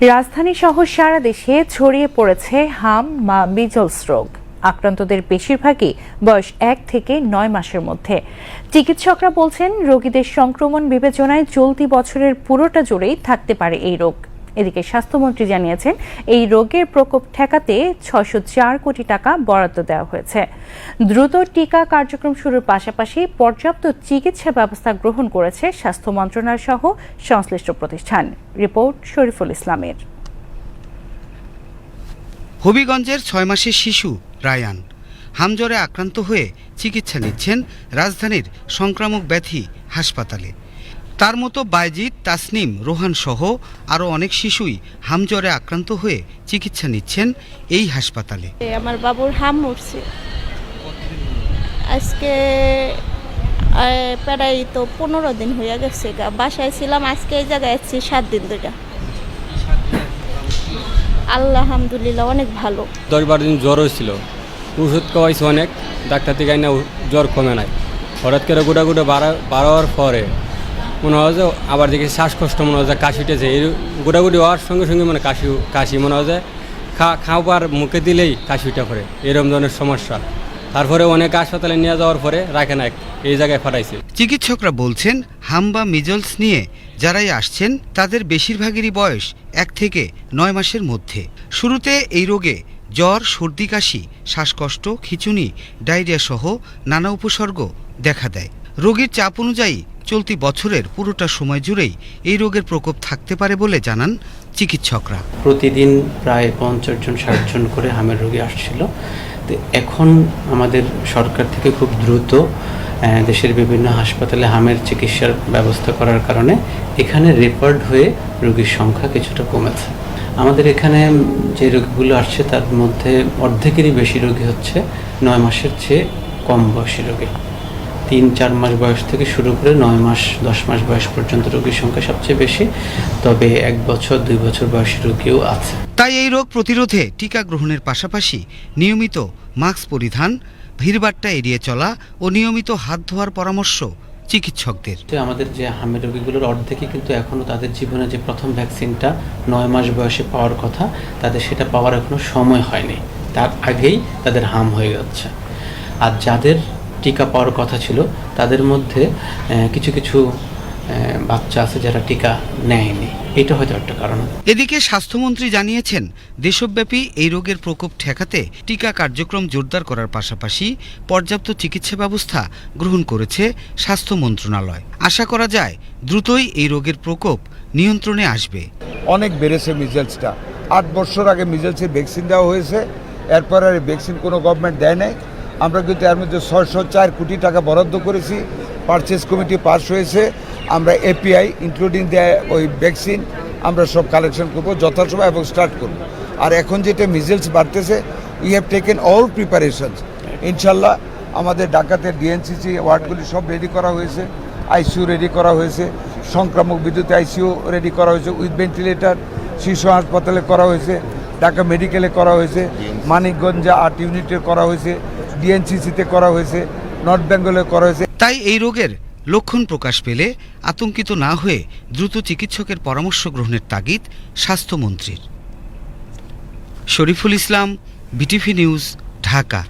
রাজধানী সহ সারা দেশে ছড়িয়ে পড়েছে হাম বা মিজলস রোগ। আক্রান্তদের বেশিরভাগই বয়স 1 থেকে 9 মাসের মধ্যে। চিকিৎসকরা বলছেন, রোগীদের সংক্রমণ বিবেচনায় চলতি বছরের পুরোটা জুড়েই থাকতে পারে এই রোগ। এদিকে স্বাস্থ্যমন্ত্রী জানিয়েছেন, এই রোগের প্রকোপ ঠেকাতে 604 কোটি টাকা বরাদ্দ দেওয়া হয়েছে। দ্রুত টিকা কার্যক্রম শুরুর পাশাপাশি পর্যাপ্ত চিকিৎসা ব্যবস্থা গ্রহণ করেছে স্বাস্থ্য মন্ত্রণালয় সহ সংশ্লিষ্ট প্রতিষ্ঠান। রিপোর্ট শরীফুল ইসলামের। হবিগঞ্জের 6 মাসের শিশু রায়ান হামজ্বরে আক্রান্ত হয়ে চিকিৎসা নিচ্ছেন রাজধানীর সংক্রামক ব্যাধি হাসপাতালে। তার মতো বাইজিৎ, তাসনিম, রোহান সহ আরও অনেক শিশুই হামজ্বরে আক্রান্ত হয়ে চিকিৎসা নিচ্ছেন এই হাসপাতালে। আমার বাবুর হাম উঠছে আজকে প্রায় তো 15 দিন হয়ে গেছে। বাসায় ছিলাম, আজকে এই জায়গায় আছি 7 দিন ধরে। আলহামদুলিল্লাহ অনেক ভালো। 10-12 দিন জ্বর হয়েছিল, ওষুধ খাওয়াইছে অনেক, ডাক্তার থেকে না জ্বর কমে নাই। হঠাৎ করে গোটা বাড়াবার পরে মনে হয় যে আবার দেখি শ্বাসকষ্ট, মনে হয় যে কাশি উঠেছে। এই গোটাগুটি হওয়ার সঙ্গে সঙ্গে মানে কাশি মনে হয় যে খাওয়ার মুখে দিলেই কাশি উঠে পড়ে, এরকম ধরনের সমস্যা। তারপরে অনেক হাসপাতালে নিয়ে যাওয়ার পরে রাখে না, এই জায়গায় পাঠাইছে। চিকিৎসকরা বলছেন, হাম বা মিজলস নিয়ে যারাই আসছেন তাদের বেশিরভাগেরই বয়স 1 থেকে 9 মাসের মধ্যে। শুরুতে এই রোগে জ্বর, সর্দি, কাশি, শ্বাসকষ্ট, খিঁচুনি, ডায়রিয়া সহ নানা উপসর্গ দেখা দেয়। রোগীর চাপ অনুযায়ী চলতি বছরের পুরোটা সময় জুড়েই এই রোগের প্রকোপ থাকতে পারে বলে জানান চিকিৎসকরা। প্রতিদিন প্রায় 50 জন 60 জন করে হামের রোগী আসছিল। তো এখন আমাদের সরকার থেকে খুব দ্রুত দেশের বিভিন্ন হাসপাতালে হামের চিকিৎসার ব্যবস্থা করার কারণে এখানে রেফার্ড হয়ে রোগীর সংখ্যা কিছুটা কমেছে। আমাদের এখানে যে রোগীগুলো আসছে তার মধ্যে অর্ধেকেরই বেশি রোগী হচ্ছে 9 মাসের চেয়ে কম বয়সী রোগী। 3-4 মাস বয়স থেকে শুরু করে 9 মাস 10 মাস বয়স পর্যন্ত রোগীর সংখ্যা সবচেয়ে বেশি, তবে 1 বছর 2 বছর বয়সী রোগীও আছে। তাই এই রোগ প্রতিরোধে টিকা গ্রহণের পাশাপাশি নিয়মিত মাস্ক পরিধান, ভিড়ভাট্টা এড়িয়ে চলা ও নিয়মিত হাত ধোয়ার পরামর্শ চিকিৎসকদের। আমাদের যে হামের রোগীগুলোর অর্ধেকই কিন্তু এখনও তাদের জীবনে যে প্রথম ভ্যাকসিনটা 9 মাস বয়সে পাওয়ার কথা, তাদের সেটা পাওয়ার এখনো সময় হয়নি, তার আগেই তাদের হাম হয়ে যাচ্ছে। আর যাদের টিকা পাওয়ার কথা ছিল তাদের মধ্যে কিছু বাচ্চা আছে যারা টিকা নেয়নি, এটা হয়তো একটা কারণ। এদিকে স্বাস্থ্যমন্ত্রী জানিয়েছেন, দেশব্যাপী এই রোগের প্রকোপ ঠেকাতে টিকা কার্যক্রম জোরদার করার পাশাপাশি পর্যাপ্ত চিকিৎসা ব্যবস্থা গ্রহণ করেছে স্বাস্থ্য মন্ত্রণালয়। আশা করা যায় দ্রুতই এই রোগের প্রকোপ নিয়ন্ত্রণে আসবে। অনেক বেড়েছে মিজলসটা। 8 বছর আগে মিজলসের ভ্যাকসিন দেওয়া হয়েছে, এরপর আর ভ্যাকসিন কোনো গভর্নমেন্ট দেয় নাই। আমরা কিন্তু এর মধ্যে 604 কোটি টাকা বরাদ্দ করেছি, পারচেজ কমিটি পাস হয়েছে। আমরা এপিআই ইনক্লুডিং ওই ভ্যাকসিন আমরা সব কালেকশন করবো যথাসময় এবং স্টার্ট করব। আর এখন যেটা মিজলস বাড়তেছে, we have taken all preparations. ইনশাল্লাহ আমাদের ঢাকাতে ডিএনসিসি ওয়ার্ডগুলি সব রেডি করা হয়েছে, আইসিইউ রেডি করা হয়েছে, সংক্রামক বিদ্যুৎ আইসিইউ রেডি করা হয়েছে উইথ ভেন্টিলেটার, শিশু হাসপাতালে করা হয়েছে, ঢাকা মেডিকেলে করা হয়েছে, মানিকগঞ্জে 8 ইউনিটে করা হয়েছে, ডিএনসিসিতে করা হয়েছে, নর্থ বেঙ্গলে করা হয়েছে। তাই এই রোগের লক্ষণ প্রকাশ পেলে আতঙ্কিত না হয়ে দ্রুত চিকিৎসকের পরামর্শ গ্রহণের তাগিদ স্বাস্থ্যমন্ত্রীর। Shariful Islam, BTV news, Dhaka.